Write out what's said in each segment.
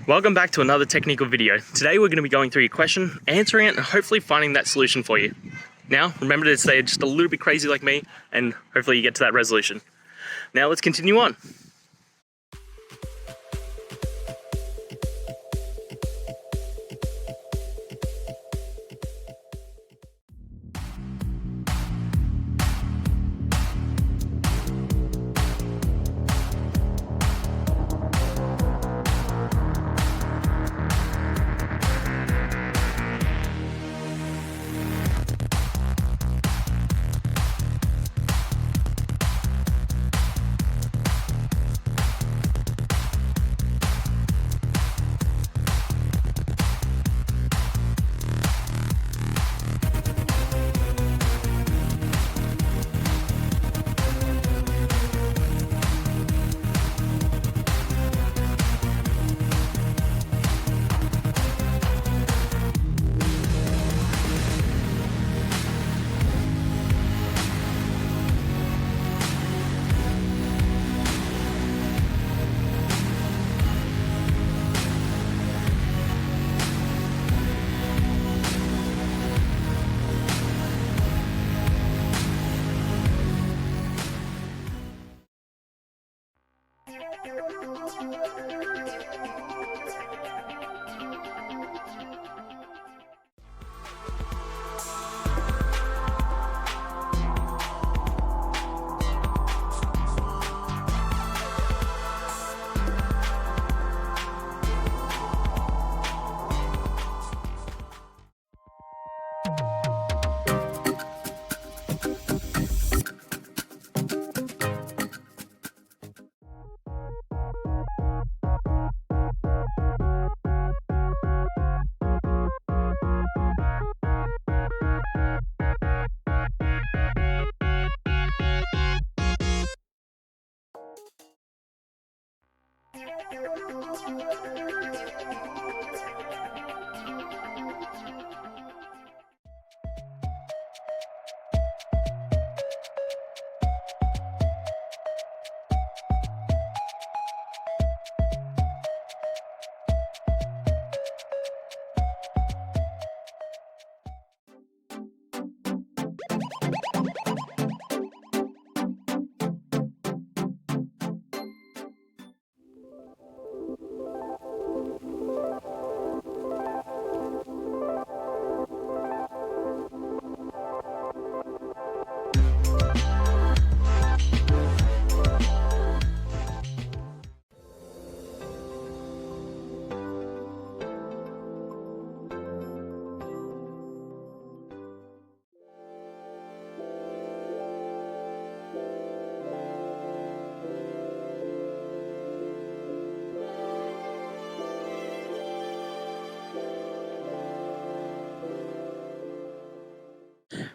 Welcome back to another technical video. Today we're going to be going through your question, answering it, and hopefully finding that solution for you. Now, remember to stay just a little bit crazy like me, and hopefully you get to that resolution. Now let's continue on.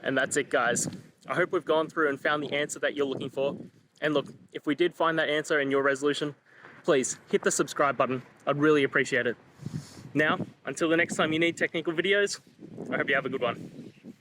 And that's it, guys. I hope we've gone through and found the answer that you're looking for. And look, if we did find that answer in your resolution, please hit the subscribe button. I'd really appreciate it. Now, until the next time you need technical videos, I hope you have a good one.